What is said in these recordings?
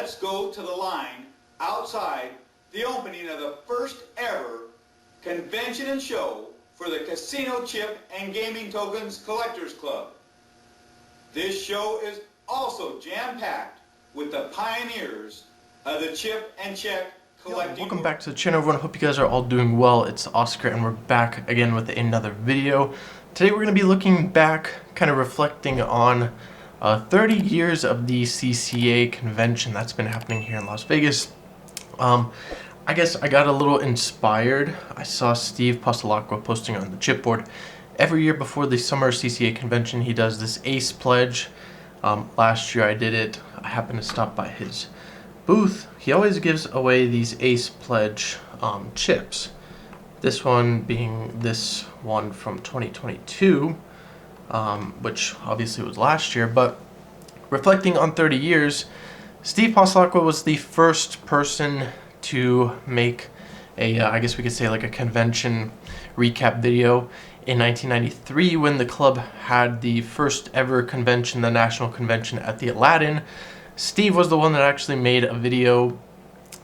let's go to the line outside the opening of the first ever convention and show for the Casino Chip and Gaming Tokens Collectors Club. This show is also jam-packed with the pioneers of the chip and check collecting. Welcome back to the channel, everyone. Hope you guys are all doing well. It's Oscar and we're back again with another video. Today we're going to be looking back, kind of reflecting on 30 years of the CCA convention that's been happening here in Las Vegas. I guess I got a little inspired. I saw Steve Passalacqua posting on the chipboard. Every year before the summer CCA convention, he does this ACE pledge. Last year I did it. I happened to stop by his booth. He always gives away these ACE pledge chips. This one being this one from 2022, which obviously was last year. But reflecting on 30 years, Steve Passalacqua was the first person to make a, I guess we could say like a convention recap video in 1993 when the club had the first ever convention, the national convention at the Aladdin. Steve was the one that actually made a video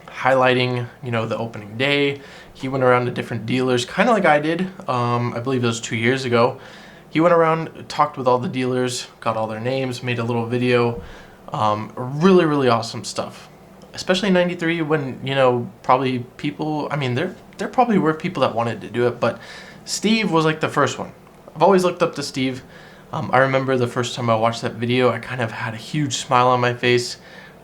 highlighting, you know, the opening day. He went around to different dealers, kind of like I did. I believe it was 2 years ago. He went around, talked with all the dealers, got all their names, made a little video. Really awesome stuff. Especially in 93 when, you know, probably people, I mean, there probably were people that wanted to do it, but Steve was like the first one. I've always looked up to Steve. I remember the first time I watched that video, I kind of had a huge smile on my face.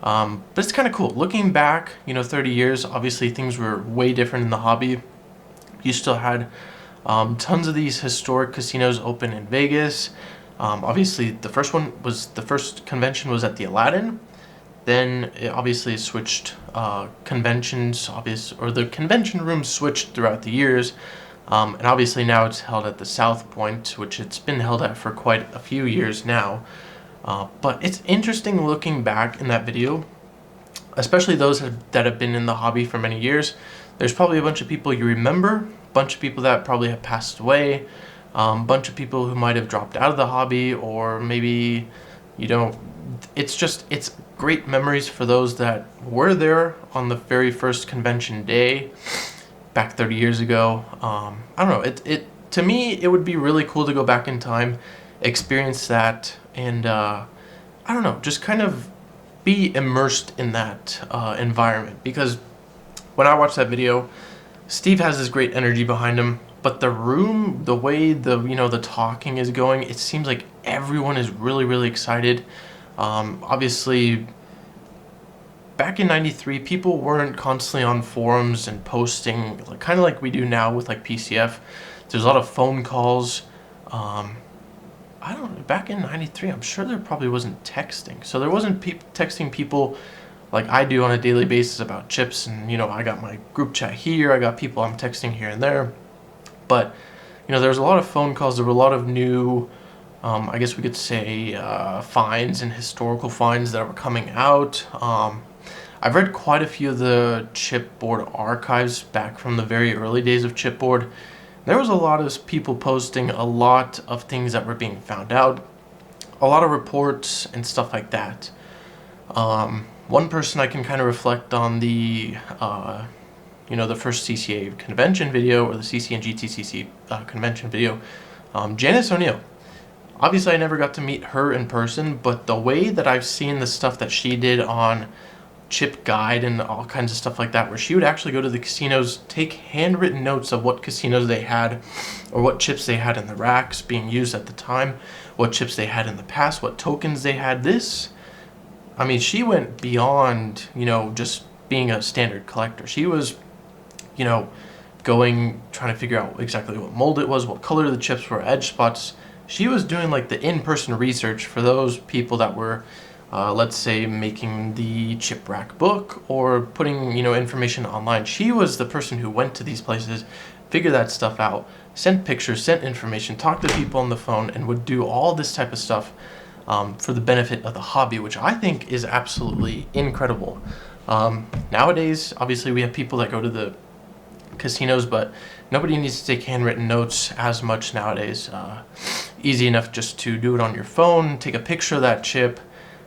But it's kind of cool. Looking back, you know, 30 years, obviously things were way different in the hobby. You still had tons of these historic casinos open in Vegas. Obviously, the first convention was at the Aladdin. Then it obviously switched conventions, or the convention rooms switched throughout the years. And obviously now it's held at the South Point, which it's been held at for quite a few years now. But it's interesting looking back in that video, especially those that have been in the hobby for many years. There's probably a bunch of people you remember, a bunch of people that probably have passed away, a bunch of people who might have dropped out of the hobby, or maybe, you know, it's great memories for those that were there on the very first convention day back 30 years ago. I don't know, to me it would be really cool to go back in time, experience that, and I don't know, just kind of be immersed in that environment. Because when I watched that video, Steve has this great energy behind him, but the room, the way the talking is going, it seems like everyone is really excited. Obviously, back in 93, people weren't constantly on forums and posting, like, kind of like we do now with like PCF. There's a lot of phone calls. I don't know, back in 93, I'm sure there probably wasn't texting. So there wasn't texting people like I do on a daily basis about chips. And, you know, I got my group chat here. I got people I'm texting here and there. But, you know, there was a lot of phone calls. There were a lot of new, I guess we could say, finds and historical finds that were coming out. I've read quite a few of the chipboard archives back from the very early days of chipboard. There was a lot of people posting a lot of things that were being found out, a lot of reports and stuff like that. One person I can kind of reflect on the, the first CCA convention video, or the CC&GTCC convention video, Janice O'Neill. Obviously, I never got to meet her in person, but the way that I've seen the stuff that she did on Chip Guide and all kinds of stuff like that, where she would actually go to the casinos, take handwritten notes of what casinos they had, or what chips they had in the racks being used at the time, what chips they had in the past, what tokens they had. I mean, she went beyond, you know, just being a standard collector. She was, you know, trying to figure out exactly what mold it was, what color the chips were, edge spots. She was doing like the in-person research for those people that were, let's say, making the chip rack book or putting, you know, information online. She was the person who went to these places, figured that stuff out, sent pictures, sent information, talked to people on the phone, and would do all this type of stuff for the benefit of the hobby, which I think is absolutely incredible. Nowadays, obviously, we have people that go to the casinos, but nobody needs to take handwritten notes as much nowadays. Easy enough just to do it on your phone, take a picture of that chip,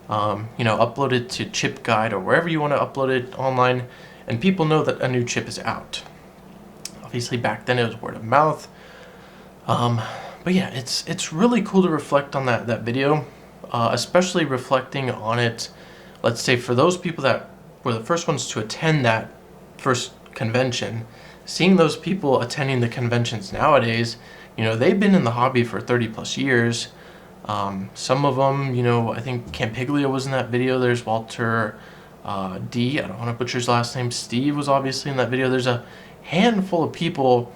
upload it to Chip Guide or wherever you want to upload it online, and people know that a new chip is out. Obviously, back then it was word of mouth. But yeah, it's really cool to reflect on that video, especially reflecting on it. Let's say for those people that were the first ones to attend that first convention, seeing those people attending the conventions nowadays, they've been in the hobby for 30 plus years. Some of them, I think Campiglia was in that video. There's Walter D. I don't want to butcher his last name. Steve was obviously in that video. There's a handful of people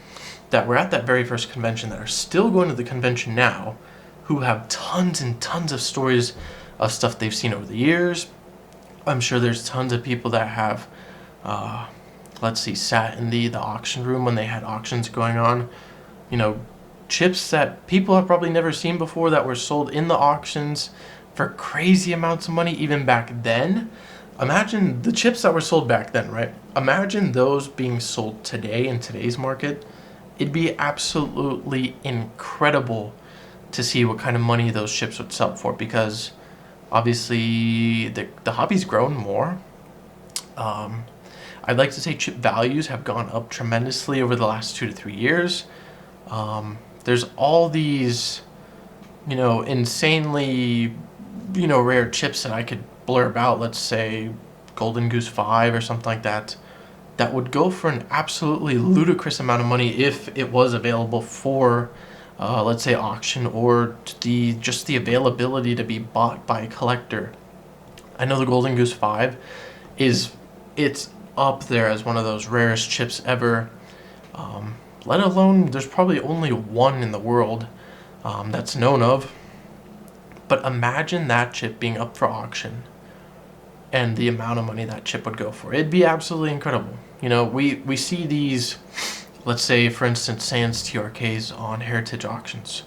that were at that very first convention that are still going to the convention now, who have tons and tons of stories of stuff they've seen over the years. I'm sure there's tons of people that have, sat in the auction room when they had auctions going on. Chips that people have probably never seen before that were sold in the auctions for crazy amounts of money even back then. Imagine the chips that were sold back then, right? Imagine those being sold today in today's market. It'd be absolutely incredible to see what kind of money those chips would sell for, because obviously the hobby's grown more. I'd like to say chip values have gone up tremendously over the last 2 to 3 years. There's all these, insanely, rare chips that I could blurb out. Let's say Golden Goose 5 or something like that, that would go for an absolutely ludicrous amount of money if it was available for, let's say, auction, or just the availability to be bought by a collector. I know the Golden Goose 5 it's up there as one of those rarest chips ever. Let alone, there's probably only one in the world that's known of. But imagine that chip being up for auction and the amount of money that chip would go for. It'd be absolutely incredible. We see these, let's say, for instance, Sans TRKs on heritage auctions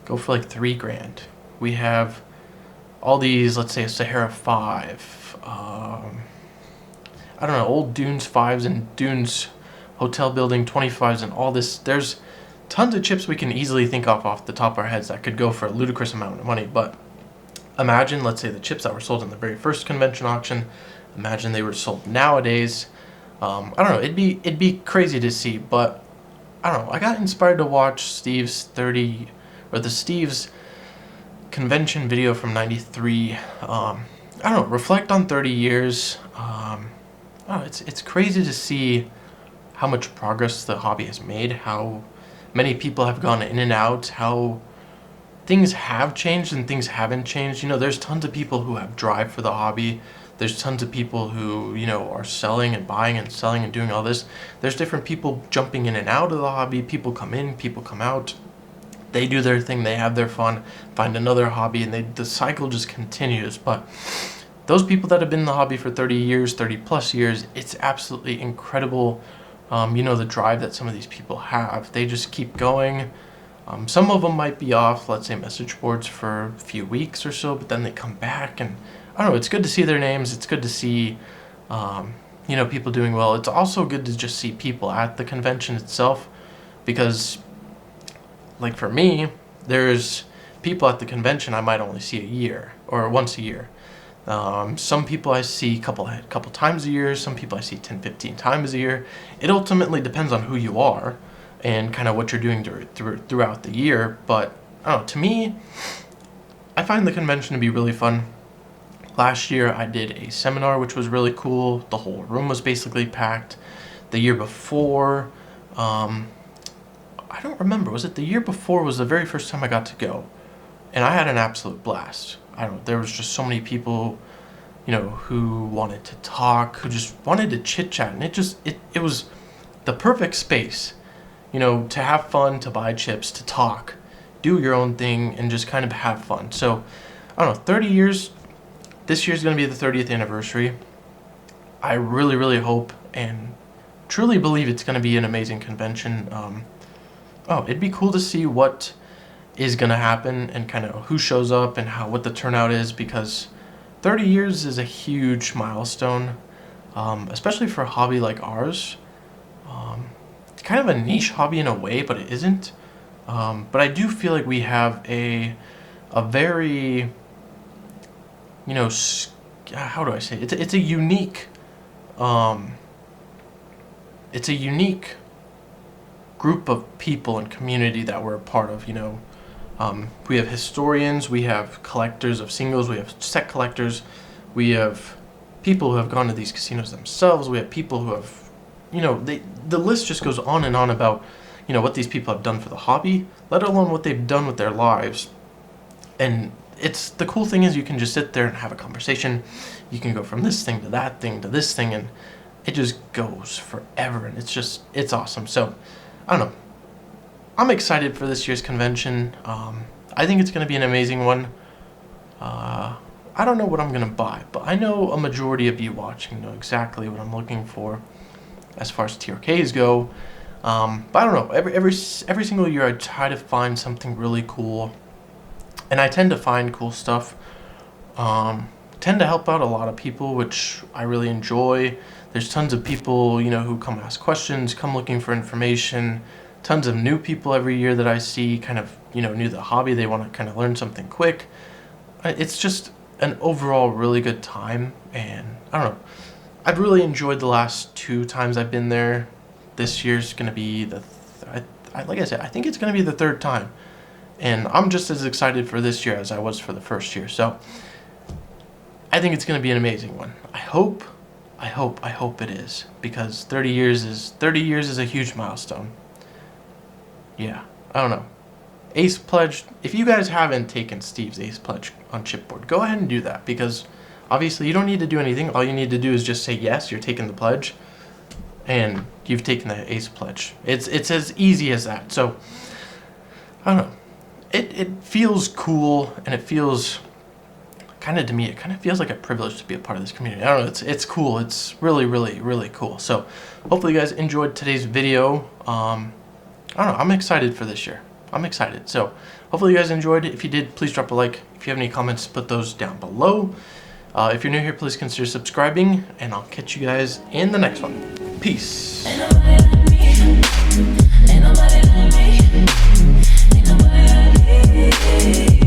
go for like $3,000. We have all these, let's say, a Sahara 5, old Dunes 5s and Dunes Hotel Building 25s and all this. There's tons of chips we can easily think of off the top of our heads that could go for a ludicrous amount of money. But imagine, let's say, the chips that were sold in the very first convention auction. Imagine they were sold nowadays. It'd be crazy to see. But I got inspired to watch Steve's convention video from '93. Reflect on 30 years. It's crazy to see how much progress the hobby has made, how many people have gone in and out, how things have changed and things haven't changed. There's tons of people who have drive for the hobby. There's tons of people who, are selling and buying and selling and doing all this. There's different people jumping in and out of the hobby. People come in, people come out. They do their thing, they have their fun, find another hobby, and the cycle just continues. But those people that have been in the hobby for 30 years, 30 plus years, it's absolutely incredible. The drive that some of these people have. They just keep going. Some of them might be off, let's say, message boards for a few weeks or so, but then they come back, and it's good to see their names. It's good to see, people doing well. It's also good to just see people at the convention itself, because, like for me, there's people at the convention I might only see a year or once a year. Some people I see a couple times a year. Some people I see 10, 15 times a year. It ultimately depends on who you are and kind of what you're doing throughout the year. But to me, I find the convention to be really fun. Last year I did a seminar, which was really cool. The whole room was basically packed. The year before, I don't remember. Was it the year before was the very first time I got to go? And I had an absolute blast. There was just so many people, who wanted to talk, who just wanted to chit chat, and it was the perfect space, to have fun, to buy chips, to talk, do your own thing, and just kind of have fun. So, 30 years, this year's going to be the 30th anniversary. I really, really hope and truly believe it's going to be an amazing convention. It'd be cool to see what is going to happen and kind of who shows up and what the turnout is, because 30 years is a huge milestone, especially for a hobby like ours. It's kind of a niche hobby in a way, but it isn't. But I do feel like we have a very you know, how do I say it? It's a unique group of people and community that we're a part of. You know, we have historians, we have collectors of singles, we have set collectors, we have people who have gone to these casinos themselves, we have people who have, you know, the list just goes on and on about, you know, what these people have done for the hobby, let alone what they've done with their lives. And it's the cool thing is you can just sit there and have a conversation. You can go from this thing to that thing to this thing, and it just goes forever, and it's awesome. So I don't know, I'm excited for this year's convention. I think it's going to be an amazing one. I don't know what I'm going to buy, but I know a majority of you watching know exactly what I'm looking for as far as TRKs go. But I don't know, every single year I try to find something really cool, and I tend to find cool stuff. Tend to help out a lot of people, which I really enjoy. There's tons of people, you know, who come ask questions, come looking for information. Tons of new people every year that I see, kind of, you know, new to the hobby. They want to kind of learn something quick. It's just an overall really good time, and I don't know. I've really enjoyed the last 2 times I've been there. This year's going to be like I said, I think it's going to be the 3rd time. And I'm just as excited for this year as I was for the first year. So I think it's going to be an amazing one. I hope it is, because 30 years is a huge milestone. Yeah, I don't know. Ace Pledge, if you guys haven't taken Steve's Ace Pledge on Chipboard, go ahead and do that, because obviously you don't need to do anything. All you need to do is just say yes, you're taking the pledge, and you've taken the Ace Pledge. It's as easy as that. So I don't know. It feels cool, and it feels kind of, to me, it kind of feels like a privilege to be a part of this community. I don't know, it's cool. It's really, really, really cool. So hopefully you guys enjoyed today's video. I don't know, I'm excited for this year. I'm excited. So hopefully you guys enjoyed it. If you did, please drop a like. If you have any comments, put those down below. If you're new here, please consider subscribing, and I'll catch you guys in the next one. Peace. Ain't nobody like me. Ain't nobody like me. Ain't nobody like me.